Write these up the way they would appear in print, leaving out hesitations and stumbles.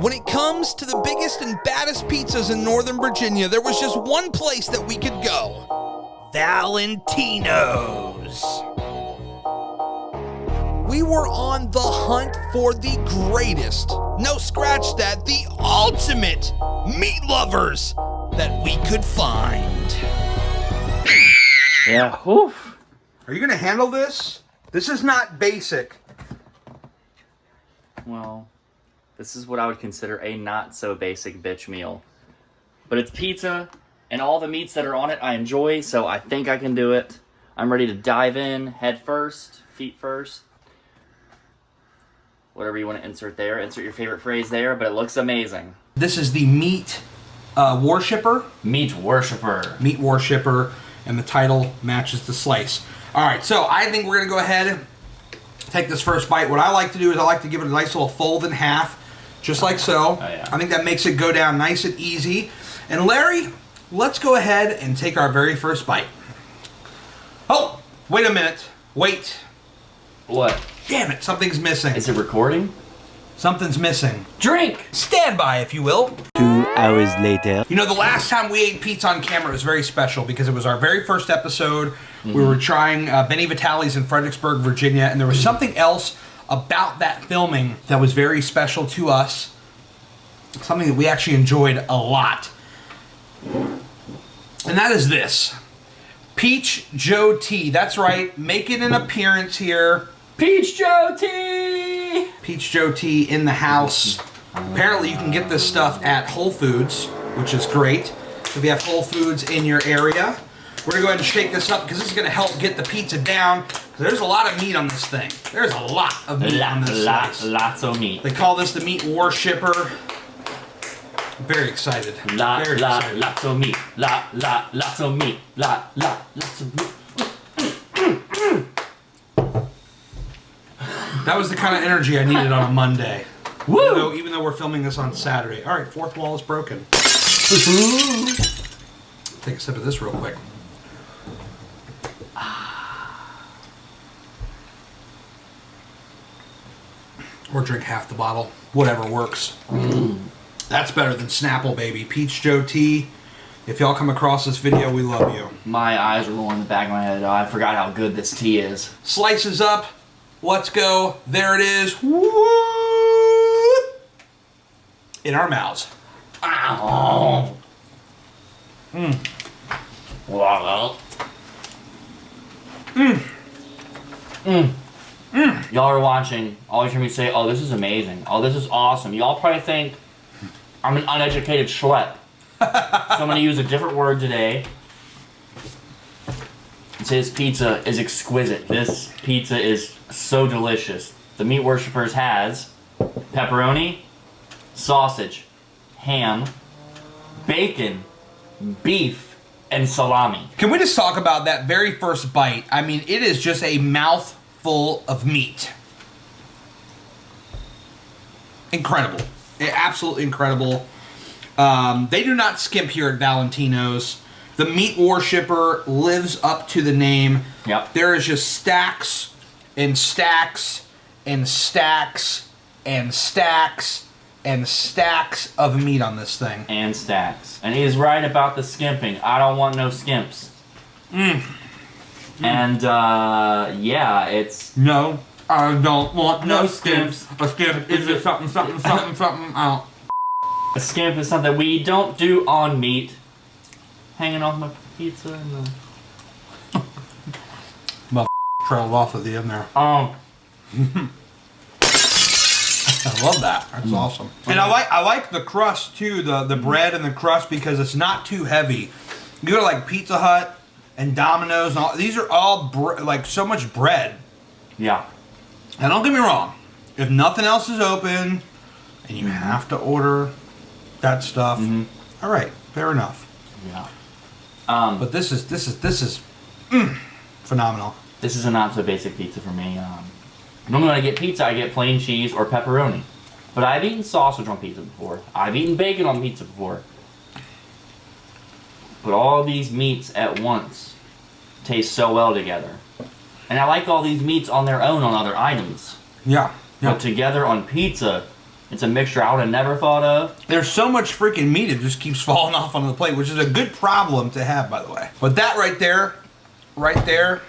When it comes to the biggest and baddest pizzas in Northern Virginia, there was just one place that we could go. Valentino's. We were on the hunt for the greatest, no scratch that, the ultimate meat lovers that we could find. Yeah, oof. Are you going to handle this? This is not basic. Well, this is what I would consider a not so basic bitch meal. But it's pizza, and all the meats that are on it I enjoy, so I think I can do it. I'm ready to dive in, head first, feet first. Whatever you want to insert there. Insert your favorite phrase there, but it looks amazing. This is the meat worshipper. Meat worshiper. Meat worshipper, and the title matches the slice. All right, so I think we're going to go ahead and take this first bite. What I like to do is I like to give it a nice little fold in half, just like so. Oh, yeah. I think that makes it go down nice and easy. And Larry, let's go ahead and take our very first bite. Oh, wait a minute. Wait. What? Damn it, something's missing. Is it recording? Something's missing. Drink! Stand by, if you will. 2 hours later. You know, the last time we ate pizza on camera was very special because it was our very first episode. We were trying Benny Vitale's in Fredericksburg, Virginia, and there was something else about that filming that was very special to us. Something that we actually enjoyed a lot. And that is this. Peach Joe Tea. That's right, making an appearance here. Peach Joe Tea! Peach Joe Tea in the house. Apparently you can get this stuff at Whole Foods, which is great. If you have Whole Foods in your area. We're going to go ahead and shake this up because this is going to help get the pizza down. There's a lot of meat on this thing. There's a lot of meat on this slice. Lots of meat. They call this the meat worshipper. I'm very excited. Very excited. Lots of meat. Lots of meat. Lots of meat. That was the kind of energy I needed on a Monday. Woo! Even though we're filming this on Saturday. All right, fourth wall is broken. Take a sip of this real quick. Or drink half the bottle. Whatever works. That's better than Snapple, baby. Peach Joe Tea. If y'all come across this video, we love you. My eyes are rolling in the back of my head. Oh, I forgot how good this tea is. Slices up. Let's go. There it is. Woo! In our mouths. Oh. Wow. Y'all are watching. Always hear me say, oh, this is amazing. Oh, this is awesome. Y'all probably think I'm an uneducated schlep. So I'm going to use a different word today. And say this pizza is exquisite. This pizza is so delicious. The Meat Worshippers has pepperoni, sausage, ham, bacon, beef, and salami. Can we just talk about that very first bite? I mean, it is just a mouthful of meat. Incredible. Absolutely incredible. They do not skimp here at Valentino's. The Meat Worshipper lives up to the name. Yep. There is just stacks and stacks and stacks and stacks and stacks of meat on this thing. And stacks. And he's right about the skimping. I don't want no skimps. And, yeah, it's... No, I don't want No skimps. A skimp is just something, out. A skimp is something we don't do on meat. Hanging off my pizza and Trailed off at the end there. Oh. I love that. That's awesome. And I like the crust too, the bread and the crust, because it's not too heavy. You go to like Pizza Hut and Domino's and all, these are all like so much bread. Yeah. And don't get me wrong, if nothing else is open and you have to order that stuff, all right, fair enough. Yeah. But this is phenomenal. This is a not so basic pizza for me. Normally when I get pizza, I get plain cheese or pepperoni. But I've eaten sausage on pizza before. I've eaten bacon on pizza before. But all these meats at once taste so well together. And I like all these meats on their own on other items. Yeah. But together on pizza, It's a mixture I would have never thought of. There's so much freaking meat, it just keeps falling off onto the plate, which is a good problem to have, by the way. But that right there,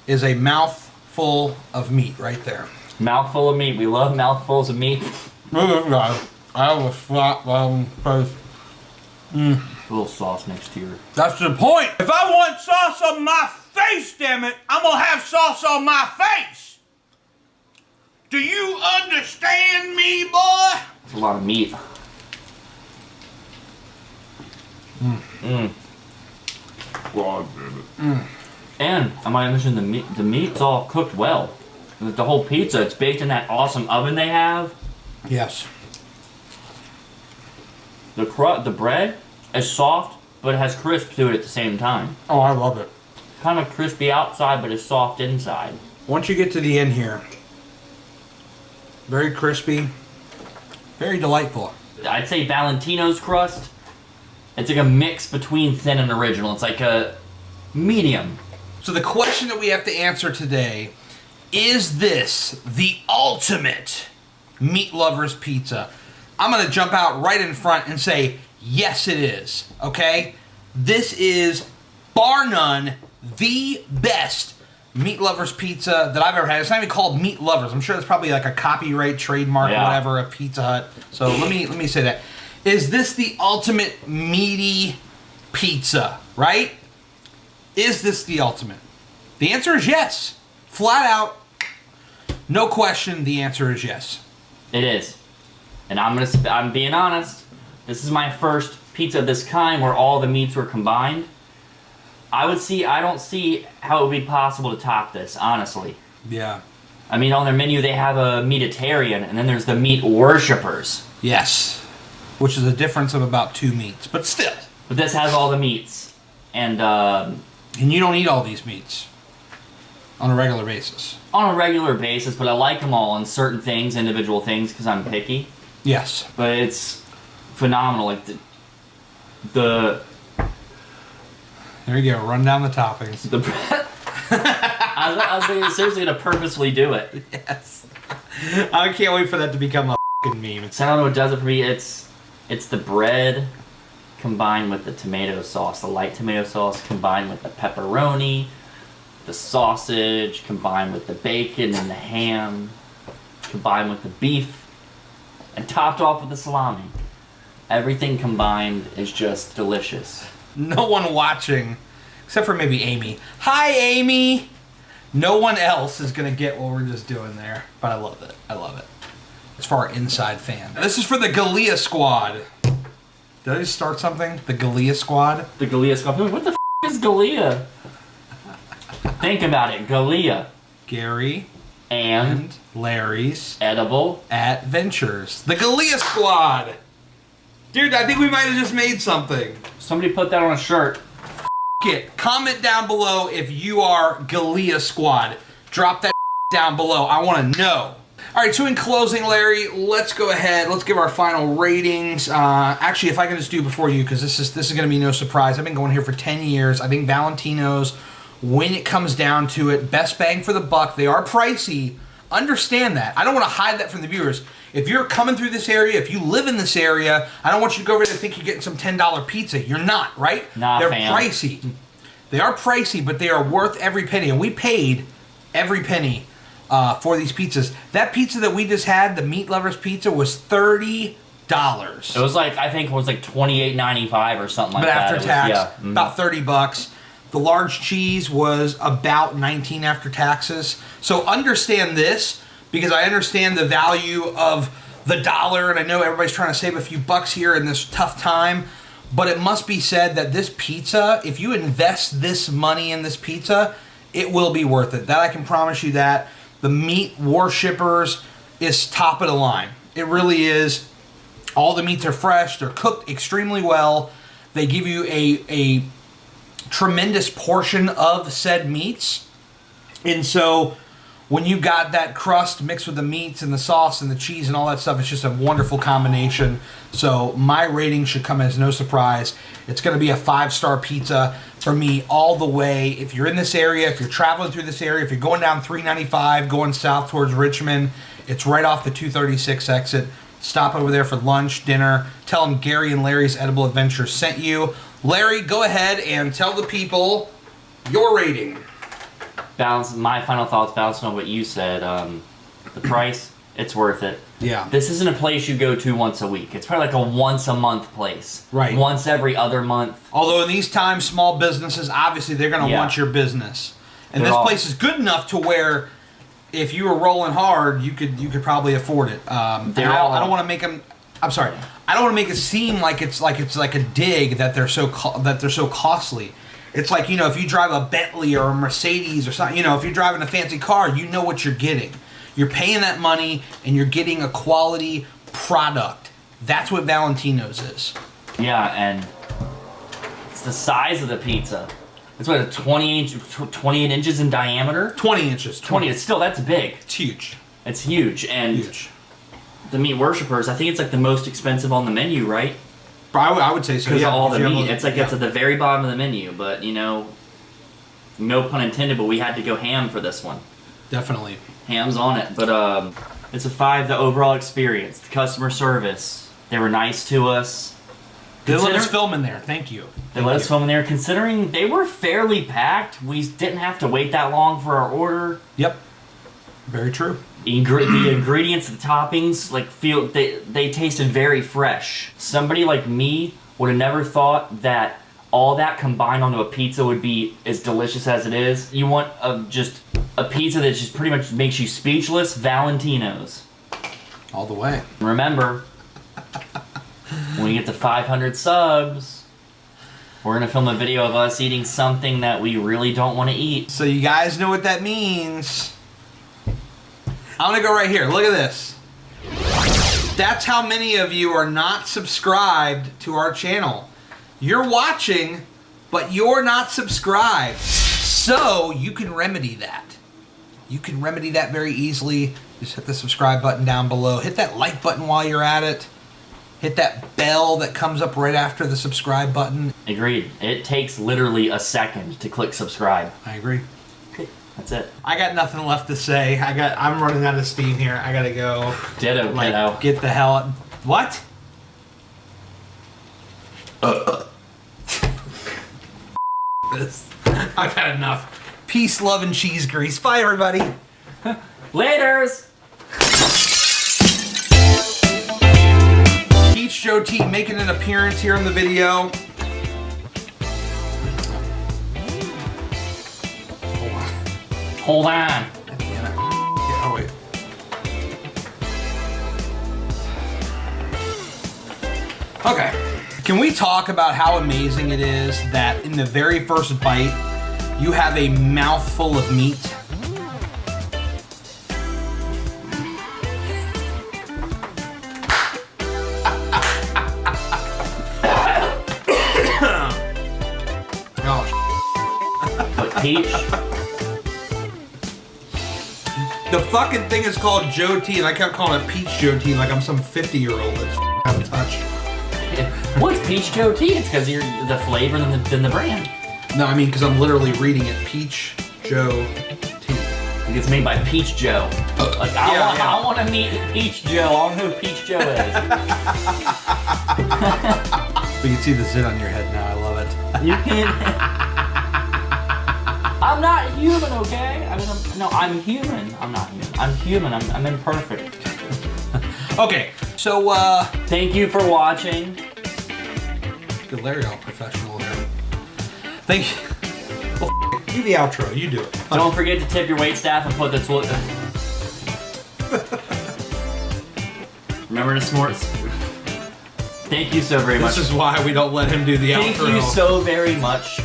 is a mouthful of meat right there. Mouthful of meat. We love mouthfuls of meat. Look at this guy. I have a flat face. A little sauce next to your... That's the point. If I want sauce on my face, damn it, I'm gonna have sauce on my face. Do you understand me, boy? It's a lot of meat. God damn it. And I might mention the meat's all cooked well. The whole pizza, it's baked in that awesome oven they have. Yes. The bread is soft, but it has crisp to it at the same time. Oh, I love it. Kind of crispy outside, but it's soft inside. Once you get to the end here, very crispy, very delightful. I'd say Valentino's crust. It's like a mix between thin and original. It's like a medium. So the question that we have to answer today, is this the ultimate meat lover's pizza? I'm going to jump out right in front and say, yes it is, okay? This is, bar none, the best meat lover's pizza that I've ever had. It's not even called meat lovers. I'm sure it's probably like a copyright, trademark, whatever, of Pizza Hut. So let me say that. Is this the ultimate meaty pizza, right? Is this the ultimate? The answer is yes. Flat out, no question, the answer is yes. It is. And I'm being honest. This is my first pizza of this kind where all the meats were combined. I don't see how it would be possible to top this, honestly. Yeah. I mean, on their menu they have a meatitarian, and then there's the meat worshippers. Yes. Which is a difference of about 2 meats, but still. But this has all the meats. And you don't eat all these meats on a regular basis. On a regular basis, but I like them all on certain things, individual things, because I'm picky. Yes. But it's phenomenal. Like the there you go. Run down the toppings. I was seriously gonna purposely do it. Yes. I can't wait for that to become a fucking meme. So I don't know what does it for me. It's the bread combined with the tomato sauce, the light tomato sauce combined with the pepperoni, the sausage combined with the bacon and the ham, combined with the beef, and topped off with the salami. Everything combined is just delicious. No one watching, except for maybe Amy. Hi, Amy! No one else is going to get what we're just doing there. But I love it. I love it. It's for our inside fan. This is for the Gallia Squad. Did I just start something? The Gallia Squad? The Gallia Squad. What the f*** is Gallia? Think about it. Gallia. Gary and Larry's Edible Adventures. The Gallia Squad! Dude, I think we might have just made something. Somebody put that on a shirt. It. Comment down below if you are Gallia Squad. Drop that down below. I want to know. Alright, so in closing, Larry, let's go ahead. Let's give our final ratings. Actually, if I can just do before you, because this is going to be no surprise. I've been going here for 10 years. I think Valentino's, when it comes down to it, best bang for the buck. They are pricey. Understand that. I don't want to hide that from the viewers. If you're coming through this area, if you live in this area, I don't want you to go over there and think you're getting some $10 pizza. You're not, right? Nah, They're fam. pricey. They are pricey, but they are worth every penny. And we paid every penny for these pizzas. That pizza that we just had, the Meat Lovers pizza, was $30. It was like, I think it was like $28.95 or something like but that. after tax, about $30. The large cheese was about $19 after taxes. So understand this, because I understand the value of the dollar, and I know everybody's trying to save a few bucks here in this tough time, but it must be said that this pizza, if you invest this money in this pizza, it will be worth it. That I can promise you that. The Meat Worshippers is top of the line. It really is. All the meats are fresh. They're cooked extremely well. They give you a tremendous portion of said meats. And so when you got that crust mixed with the meats and the sauce and the cheese and all that stuff, it's just a wonderful combination. So my rating should come as no surprise. It's going to be a 5-star pizza for me all the way. If you're in this area, if you're traveling through this area, if you're going down 395, going south towards Richmond, it's right off the 236 exit. Stop over there for lunch, dinner. Tell them Gary and Larry's Edible Adventures sent you. Larry, go ahead and tell the people your rating. My final thoughts, bouncing on what you said. The price, it's worth it. Yeah. This isn't a place you go to once a week. It's probably like a once a month place. Right. Once every other month. Although in these times, small businesses, obviously, they're going to want your business. And this place is good enough to where if you were rolling hard, you could probably afford it. I don't want to make them. I'm sorry. I don't want to make it seem like it's like a dig that they're so costly. It's like, you know, if you drive a Bentley or a Mercedes or something, you know, if you're driving a fancy car, you know what you're getting. You're paying that money and you're getting a quality product. That's what Valentino's is. Yeah, and it's the size of the pizza. It's what, 28 inches in diameter? 20 inches. 20. It's still, that's big. It's huge. It's huge. And huge. The meat worshippers, I think it's like the most expensive on the menu, right? I would say so. Because of all the meat. It's like it's at the very bottom of the menu. But, you know, no pun intended, but we had to go ham for this one. Definitely. Ham's on it. But it's a 5, the overall experience. The customer service. They were nice to us. They let us film in there. Thank you. They let us film in there. Considering they were fairly packed, we didn't have to wait that long for our order. Yep. Very true. The ingredients, the toppings, like they tasted very fresh. Somebody like me would have never thought that all that combined onto a pizza would be as delicious as it is. You want just a pizza that just pretty much makes you speechless? Valentino's. All the way. Remember, when we get to 500 subs, we're gonna film a video of us eating something that we really don't want to eat. So you guys know what that means. I'm gonna go right here. Look at this. That's how many of you are not subscribed to our channel. You're watching, but you're not subscribed. So you can remedy that. You can remedy that very easily. Just hit the subscribe button down below. Hit that like button while you're at it. Hit that bell that comes up right after the subscribe button. Agreed. It takes literally a second to click subscribe. I agree. That's it. I got nothing left to say. I'm running out of steam here. I gotta go. Ditto, kiddo. Get the hell out. What? This. I've had enough. Peace, love, and cheese grease. Bye, everybody. Laters! Peach Joe T making an appearance here in the video. Hold on. Oh, wait. Okay. Can we talk about how amazing it is that in the very first bite, you have a mouthful of meat? But peach. The fucking thing is called Joe T, and I kept calling it Peach Joe T like I'm some 50-year-old that's out of touch. What's Peach Joe Tea? It's because you're the flavor than the brand. No, I mean because I'm literally reading it. Peach Joe T. Like it's made by Peach Joe. Like I want to meet Peach Joe. I don't know who Peach Joe is. We can see the zit on your head now. I love it. You can. I'm not human, okay? I'm human. I'm not human. I'm human. I'm imperfect. Okay, so thank you for watching. Good Larry, all professional there. Thank you. Well, do the outro. You do it. Don't forget to tip your waitstaff and put the toilet. Remember to smart. Thank you so very much. This is why we don't let him do the outro. Thank you so very much.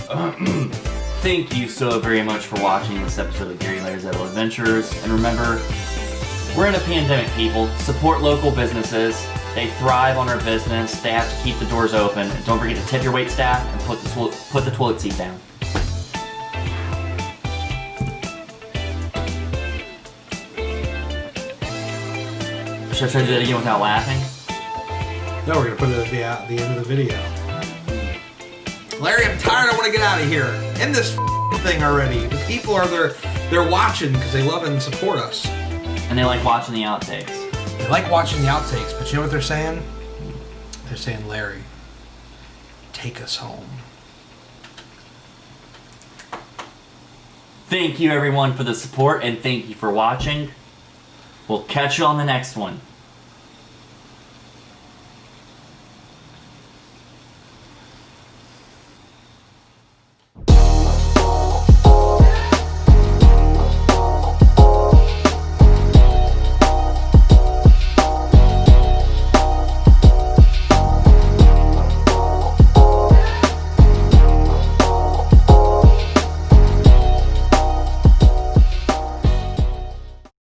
Thank you so very much for watching this episode of Gary and Larry's Edible Adventures. And remember, we're in a pandemic, people. Support local businesses. They thrive on our business. They have to keep the doors open. And don't forget to tip your waitstaff and put the toilet seat down. Should I try to do that again without laughing? No, we're going to put it at the end of the video. Larry, I'm tired. I want to get out of here. End this thing already. The people are there. They're watching because they love and support us. And they like watching the outtakes. I like watching the outtakes, but you know what they're saying? They're saying, Larry, take us home. Thank you everyone for the support and thank you for watching. We'll catch you on the next one.